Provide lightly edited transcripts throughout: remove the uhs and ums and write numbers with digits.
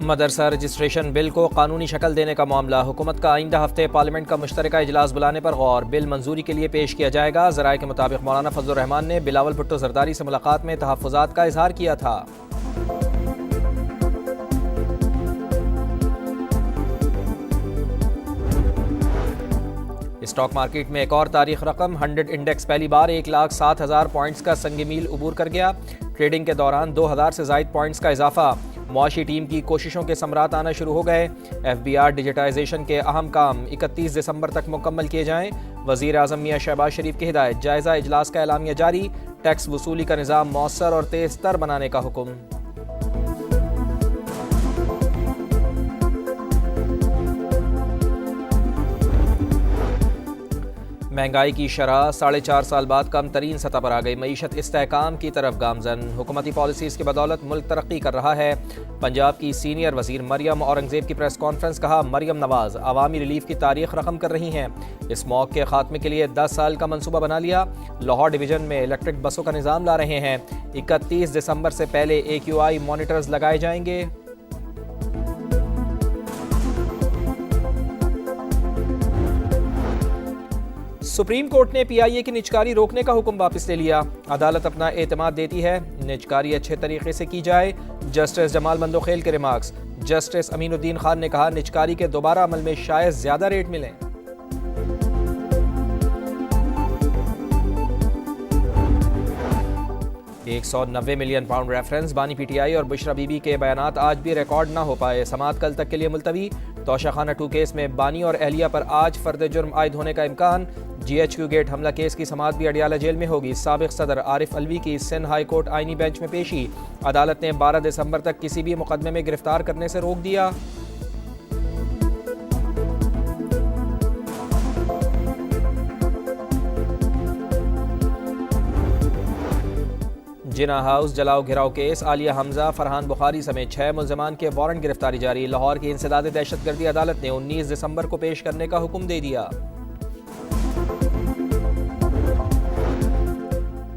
मदरसा registration bill को कानूनी शक्ल देने का मामला। हुकूमत का आइंदा हफ्ते पार्लियामेंट का मुश्तरका इजलास बुलाने पर गौर। बिल मंजूरी के लिए पेश किया जाएगा। ज़राए के मुताबिक मौलाना फजलुर रहमान ने बिलावल भुट्टो जरदारी से मुलाकात में तहफ़्फ़ुज़ात का इजहार किया था। स्टॉक मार्केट में एक और तारीख रकम। 100 इंडेक्स पहली बार 1,07,000 पॉइंट्स का संग मील उबूर कर गया। ट्रेडिंग के दौरान 2,000 से ज़ायद पॉइंट्स का इजाफा। मुआशी टीम की कोशिशों के समरात आना शुरू हो गए। FBR डिजिटाइजेशन के अहम काम 31 दिसंबर तक मुकम्मल किए जाएं। वज़ीर आज़म मियां शहबाज शरीफ की हिदायत। जायज़ा इजलास का एलामिया जारी। टैक्स वसूली का निज़ाम मौसर और तेज़ तर बनाने का हुक्म। महंगाई की शरह 4.5 साल बाद कम तरीन सतह पर आ गई। मईशत इस्तेहकाम की तरफ गामजन। हुकूमती पॉलिसीज़ की बदौलत मुल्क तरक्की कर रहा है। पंजाब की सीनियर वज़ीर मरियम औरंगज़ेब की प्रेस कॉन्फ्रेंस। कहा, मरियम नवाज़ अवामी रिलीफ की तारीख रकम कर रही हैं। स्मॉग के खात्मे के लिए 10 साल का मनसूबा बना लिया। लाहौर डिवीज़न में इलेक्ट्रिक बसों का निज़ाम ला रहे हैं। 31 दिसंबर से पहले AQI मॉनिटर्स लगाए जाएंगे। सुप्रीम कोर्ट ने PIA की निजकारी रोकने का हुक्म वापस ले लिया। अदालत अपना एतमाद देती है निजकारी अच्छे तरीके से की जाए। जस्टिस जमाल मंदोखेल के रिमार्क्स। जस्टिस अमीनुद्दीन खान ने कहा, निजकारी के दोबारा अमल में शायद ज्यादा रेट मिलें। £190 मिलियन रेफरेंस। बानी PTI और बुशरा बीबी के बयानात आज भी रिकॉर्ड ना हो पाए। समाअत कल तक के लिए मुलतवी। तोशाखाना 2 केस में बानी और एहलिया पर आज फर्द जुर्म आयद होने का इम्कान। GHQ गेट हमला केस की समाअत भी अडियाला जेल में होगी। साबिक सदर आरिफ अलवी की सिंध हाई कोर्ट आईनी बेंच में पेशी। अदालत ने 12 दिसंबर तक किसी भी मुकदमे में गिरफ्तार करने से रोक दिया। जिना हाउस जलाओ घिराव केस। आलिया हमजा, फरहान बुखारी समेत 6 मुल्ज़मान के वारंट गिरफ्तारी जारी। लाहौर की इंसदाद दहशतगर्दी अदालत ने 19 दिसंबर को पेश करने का हुक्म दे दिया।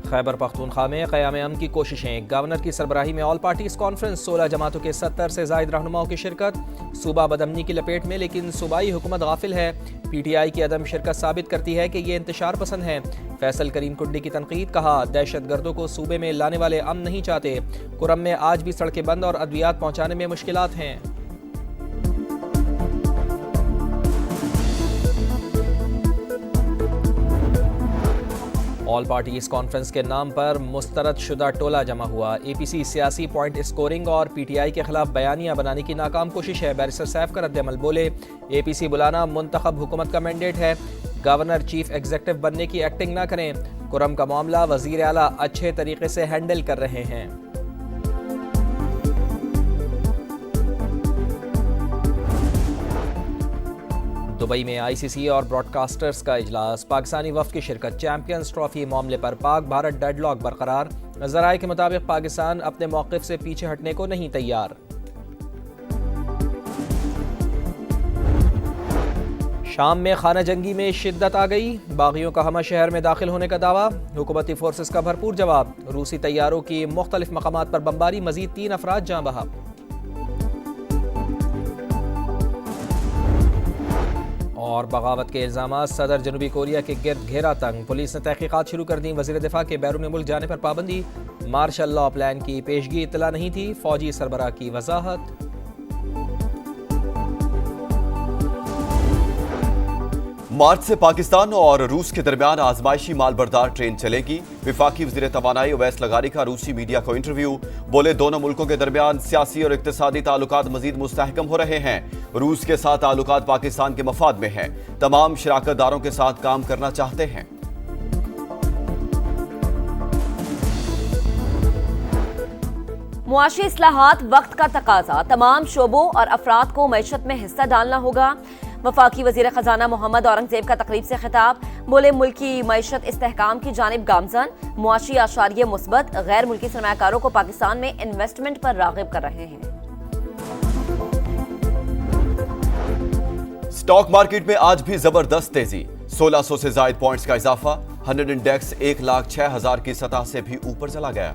खैबर पख्तूनख्वा में क़याम अमन की कोशिशें। गवर्नर की सरबराही में ऑल पार्टीज कॉन्फ्रेंस। 16 जमातों के 70 से ज़ायद रहनुमाओं की शिरकत। सूबा बदअमनी की लपेट में, लेकिन सूबाई हुकूमत गाफिल है। PTI की अदम शिरकत साबित करती है कि ये इंतशार पसंद है। फैसल करीम कुंडी की तनकीद। कहा, दहशत गर्दों को सूबे में लाने वाले अमन नहीं चाहते। कुरम में आज भी सड़कें बंद और अद्वियात पहुँचाने में मुश्किलात हैं। ऑल पार्टीज कॉन्फ्रेंस के नाम पर मुस्तरद शुदा टोला जमा हुआ। APC सियासी पॉइंट स्कोरिंग और PTI के खिलाफ बयानियां बनाने की नाकाम कोशिश है। बैरिस्टर सैफ का रद्द-ए-अमल। बोले, APC बुलाना मुंतखब हुकूमत का मैंडेट है। गवर्नर चीफ एग्जीक्यूटिव बनने की एक्टिंग ना करें। कुरम का मामला वजीर आला अच्छे तरीके से हैंडल कर रहे हैं। दुबई में ICC और ब्रॉडकास्टर्स का इजलास। पाकिस्तानी वफ्द की शिरकत। चैंपियंस ट्रॉफी मामले पर पाक भारत डेडलॉक बरकरार। ज़राए के मुताबिक पाकिस्तान अपने मौक़िफ़ से पीछे हटने को नहीं तैयार। शाम में खाना जंगी में शिद्दत आ गई। बागियों का हमा शहर में दाखिल होने का दावा। हुकूमती फोर्सेस का भरपूर जवाब। रूसी तैयारों की मुख्तलिफ मकामात पर बमबारी। मजीद 3 अफराद जाँ बहक। और बगावत के इल्ज़ामात। सदर जनूबी कोरिया के गिर्द घेरा तंग। पुलिस ने तहकीकात शुरू कर दी। वज़ीर दिफा के बैरून मुल्क जाने पर पाबंदी। मार्शल लॉ प्लान की पेशगी इत्तला नहीं थी। फौजी सरबराह की वजाहत। मार्च से पाकिस्तान और रूस के दरमियान आजमाइशी मालबरदार ट्रेन चलेगी। विफाकी वज़ीर तवानाई उवैस लगारी का रूसी मीडिया को इंटरव्यू। बोले, दोनों मुल्कों के दरमियान सियासी और इक्तिसादी ताल्लुकात मजीद मुस्तहकम हो रहे हैं। रूस के साथ ताल्लुकात पाकिस्तान के मफाद में हैं। तमाम शराकतदारों के साथ काम करना चाहते हैं। मुआशी इस्लाहात वक्त का तकाजा। तमाम शोबों और अफराद को मैशत में हिस्सा डालना होगा। वफाकी वजीर खजाना मोहम्मद औरंगजेब का तकरीब से खिताब। बोले, मुल्की मैशत इस्तेहकाम की जानिब गामजन। मुआशी आशारिये मुस्बत। गैर मुल्की सरमायाकारों को पाकिस्तान में इन्वेस्टमेंट पर राग़िब कर रहे हैं। स्टॉक मार्केट में आज भी जबरदस्त तेजी। 1600 से ज्यादा पॉइंट्स का इजाफा। 100 इंडेक्स 1,06,000 की सतह से भी ऊपर चला गया।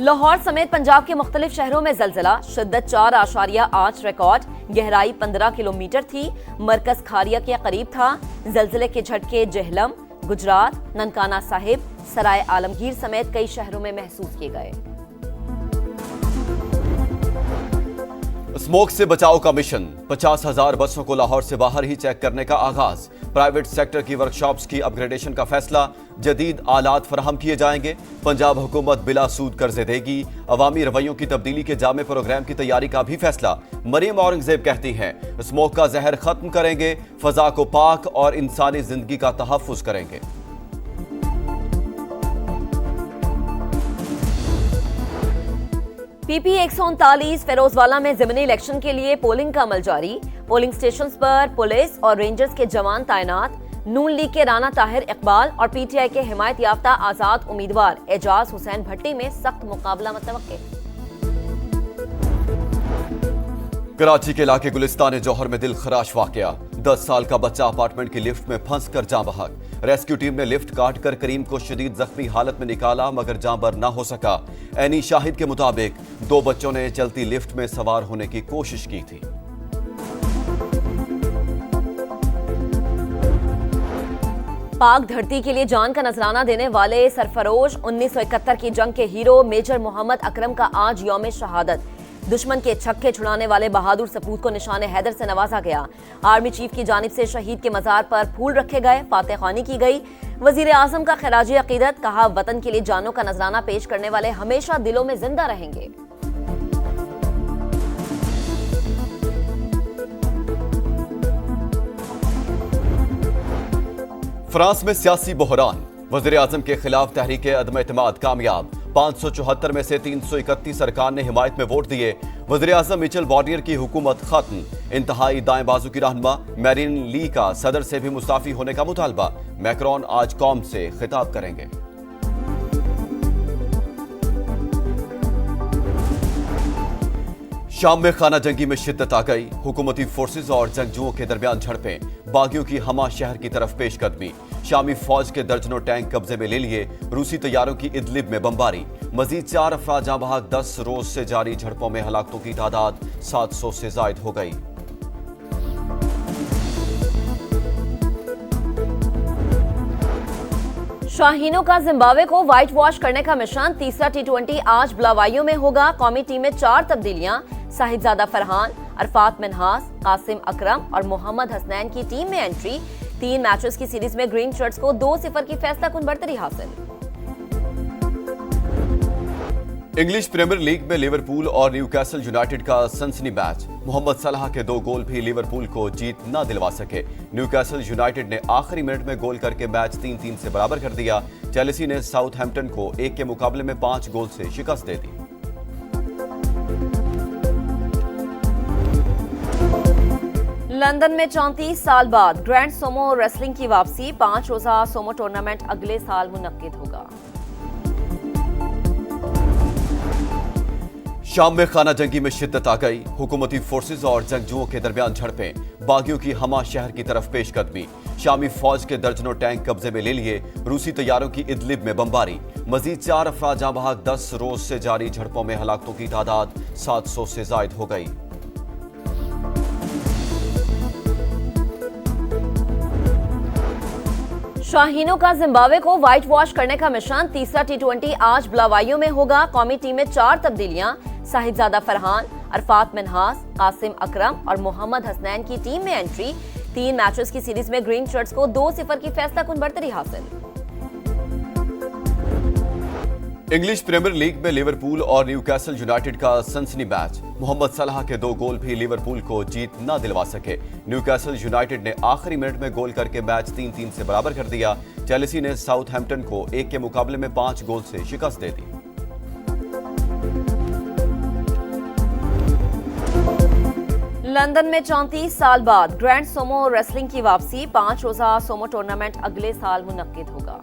लाहौर समेत पंजाब के मुख्तलिफ शहरों में जलजिला, शिद्दत 4.8 रिकॉर्ड, गहराई 15 किलोमीटर थी, मरकज खारिया के करीब था। जलजिले के झटके जेहलम, गुजरात, ननकाना साहिब, सराय आलमगीर समेत कई शहरों में महसूस किए गए। स्मोक से बचाव का मिशन, 50,000 बसों को लाहौर से बाहर ही चेक करने का आगाज। प्राइवेट सेक्टर की वर्कशॉप्स की अपग्रेडेशन का फैसला, जदीद आलात फराहम किए जाएंगे। पंजाब हुकूमत बिला सूद कर्जे देगी। अवामी रवैयों की तब्दीली के जामे प्रोग्राम की तैयारी का भी फैसला। मरियम औरंगजेब कहती हैं, स्मोक का जहर खत्म करेंगे, फजा को पाक और इंसानी जिंदगी का तहफ्फुज करेंगे। पीपी 139 फिरोजवाला में ज़िमनी इलेक्शन के लिए पोलिंग का अमल जारी। पोलिंग स्टेशंस पर पुलिस और रेंजर्स के जवान तैनात। नून लीग के राना ताहिर इकबाल और पीटीआई के हिमायत याफ्ता आजाद उम्मीदवार एजाज हुसैन भट्टी में सख्त मुकाबला मुतवक्के। कराची के इलाके गुलिस्तान जौहर में दिल खराश वाकया, 10 साल का बच्चा अपार्टमेंट की लिफ्ट में फंसकर जान बहक। रेस्क्यू टीम ने लिफ्ट काटकर करीम को शदीद जख्मी हालत में निकाला मगर जान बर ना हो सका। एनी शाहिद के मुताबिक 2 बच्चों ने चलती लिफ्ट में सवार होने की कोशिश की थी। पाक धरती के लिए जान का नजराना देने वाले सरफरोश 1971 की जंग के हीरो मेजर मोहम्मद अकरम का आज यौम शहादत। दुश्मन के छक्के छुड़ाने वाले बहादुर सपूत को निशाने हैदर से नवाजा गया। आर्मी चीफ की जानिब से शहीद के मजार पर फूल रखे गए, फातह ख्वानी की गई। वजीर आजम का खराज अकीदत, कहा वतन के लिए जानों का नजराना पेश करने वाले हमेशा दिलों में जिंदा रहेंगे। फ्रांस में सियासी बहरान, वजीर आजम के खिलाफ तहरीक अदम एतमाद कामयाब। 574 में से 331 सरकार ने हिमायत में वोट दिए। वजीर आजम मिचेल बार्नियर की हुकूमत खत्म। इंतहाई दाएं बाजू की रहनुमा मैरीन ली का सदर से भी मुस्ताफी होने का मुतालबा। मैक्रोन आज कौम से खिताब करेंगे। शाम में खाना जंगी में शिद्दत आ गई। हुकूमती फोर्सेज और जंगजुओं के दरमियान झड़पें, बागियों की हमा शहर की तरफ पेशकदमी। शामी फौज के दर्जनों टैंक कब्जे में ले लिए। रूसी तैयारों की इदलिब में बमबारी। मजीद 4 अफराद जाँ बहक। 10 रोज से जारी झड़पों में हलाकतों की तादाद 700 से जायद हो गई। शाहीनों का जिम्बाब्वे को व्हाइट वॉश करने का मिशन। तीसरा T20 आज बुलावाइयों में होगा। कौमी टीम में 4 तब्दीलियां। साहिबजादा फरहान, अरफात मिन्हास, कासिम अकरम और मोहम्मद हसनैन की टीम में एंट्री। 3 मैचेस की सीरीज में ग्रीन शर्ट्स को 2-0 की फैसला कुन बढ़तरी हासिल। इंग्लिश प्रीमियर लीग में लिवरपूल और न्यूकैसल यूनाइटेड का सनसनी मैच। मोहम्मद सलाह के 2 गोल भी लिवरपूल को जीत न दिलवा सके। न्यूकैसल यूनाइटेड ने आखिरी मिनट में गोल करके मैच 3-3 से बराबर कर दिया। चेल्सी ने साउथहैम्पटन को 1 के मुकाबले में 5 गोल से शिकस्त दे दी। लंदन में 34 साल बाद ग्रैंड सोमो रेसलिंग की वापसी। 5 रोजा सोमो टूर्नामेंट अगले साल मुनक्किद होगा। शाम में खाना जंगी में शिद्दत आ गई। हुकूमती फोर्सेज और जंगजुओं के दरमियान झड़पें, बागियों की हमा शहर की तरफ पेशकदमी। शामी फौज के दर्जनों टैंक कब्जे में ले लिए। रूसी तैयारों की इदलिब में बमबारी। मजीद 4 अफराद जाँ बहक। 10 रोज से जारी झड़पों में हलाकतों की तादाद 700 से जायद हो गई। शाहीनों का जिम्बाब्वे को व्हाइट वॉश करने का मिशन। तीसरा T20 आज बुलावाइयों में होगा। कौमी टीम में 4 तब्दीलियां। साहिबजादा फरहान, अरफात मिन्हास, कासिम अकरम और मोहम्मद हसनैन की टीम में एंट्री। 3 मैचेस की सीरीज में ग्रीन शर्ट्स को 2-0 की फैसला कुन बढ़तरी हासिल। इंग्लिश प्रीमियर लीग में लिवरपूल और न्यूकैसल यूनाइटेड का सनसनी मैच। मोहम्मद सलाह के 2 गोल भी लिवरपूल को जीत न दिलवा सके। न्यूकैसल यूनाइटेड ने आखिरी मिनट में गोल करके मैच 3-3 से बराबर कर दिया। चेल्सी ने साउथहैम्पटन को 1 के मुकाबले में 5 गोल से शिकस्त दे दी। लंदन में 34 साल बाद ग्रैंड सोमो रेसलिंग की वापसी। 5 रोजा सोमो टूर्नामेंट अगले साल मुनक्किद होगा।